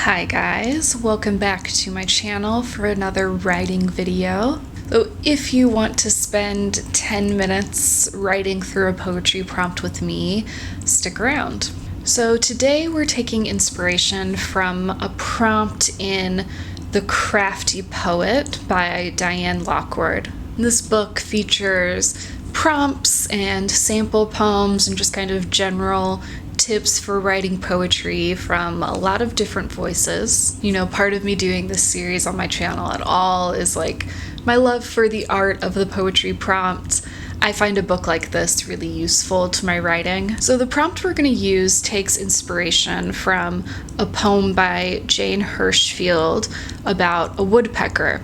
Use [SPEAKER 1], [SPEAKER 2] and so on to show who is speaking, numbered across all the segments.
[SPEAKER 1] Hi guys, welcome back to my channel for another writing video. So if you want to spend 10 minutes writing through a poetry prompt with me, stick around. So today we're taking inspiration from a prompt in The Crafty Poet by Diane Lockward. This book features prompts and sample poems and just kind of general tips for writing poetry from a lot of different voices. You know, part of me doing this series on my channel at all is like my love for the art of the poetry prompt. I find a book like this really useful to my writing. So the prompt we're going to use takes inspiration from a poem by Jane Hirschfield about a woodpecker.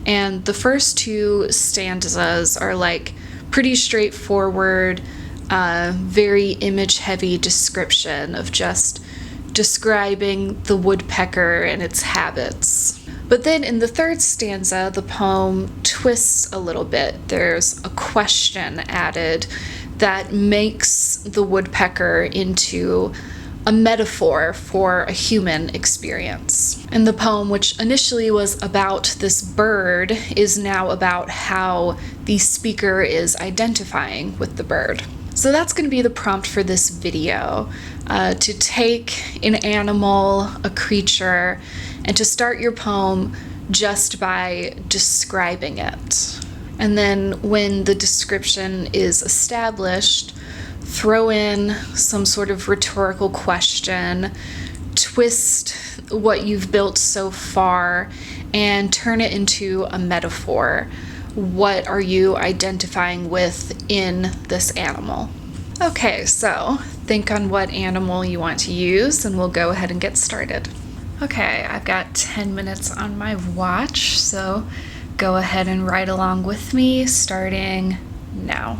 [SPEAKER 1] And the first two stanzas are like pretty straightforward, very image-heavy description of just describing the woodpecker and its habits. But then in the third stanza, the poem twists a little bit. There's a question added that makes the woodpecker into a metaphor for a human experience. And the poem, which initially was about this bird, is now about how the speaker is identifying with the bird. So that's going to be the prompt for this video, to take an animal, a creature, and to start your poem just by describing it. And then when the description is established, throw in some sort of rhetorical question, twist what you've built so far, and turn it into a metaphor. What are you identifying with in this animal? Okay, so think on what animal you want to use, and we'll go ahead and get started. Okay, I've got 10 minutes on my watch, so go ahead and write along with me, starting now.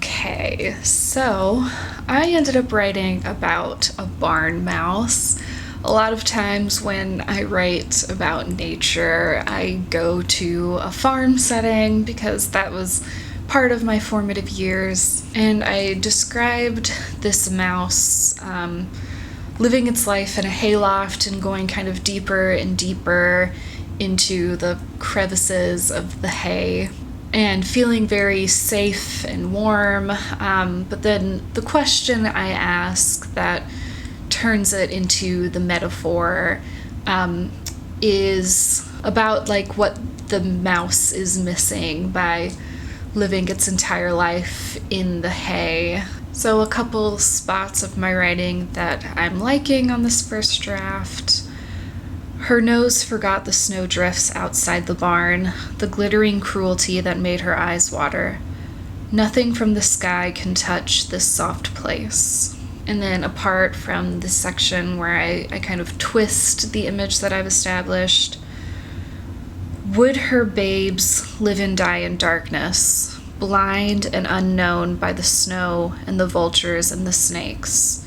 [SPEAKER 1] Okay, so I ended up writing about a barn mouse. A lot of times when I write about nature, I go to a farm setting because that was part of my formative years, and I described this mouse living its life in a hayloft and going kind of deeper and deeper into the crevices of the hay and feeling very safe and warm. But then the question I ask that turns it into the metaphor is about like what the mouse is missing by living its entire life in the hay. So a couple spots of my writing that I'm liking on this first draft. Her nose forgot the snowdrifts outside the barn, the glittering cruelty that made her eyes water. Nothing from the sky can touch this soft place. And then apart from this section where I kind of twist the image that I've established, would her babes live and die in darkness, blind and unknown by the snow and the vultures and the snakes,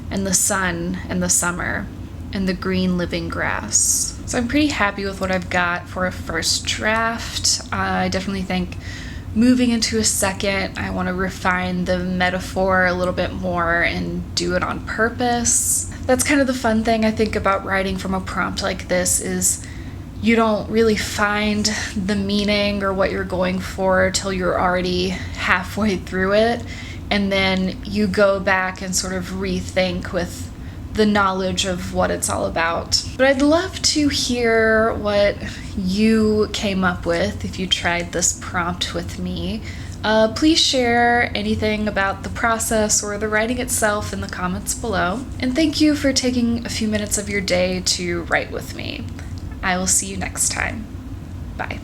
[SPEAKER 1] and the sun and the summer, and the green living grass. So I'm pretty happy with what I've got for a first draft. I definitely think moving into a second, I want to refine the metaphor a little bit more and do it on purpose. That's kind of the fun thing I think about writing from a prompt like this is you don't really find the meaning or what you're going for till you're already halfway through it, and then you go back and sort of rethink with the knowledge of what it's all about. But I'd love to hear what you came up with if you tried this prompt with me. Please share anything about the process or the writing itself in the comments below. And thank you for taking a few minutes of your day to write with me. I will see you next time. Bye.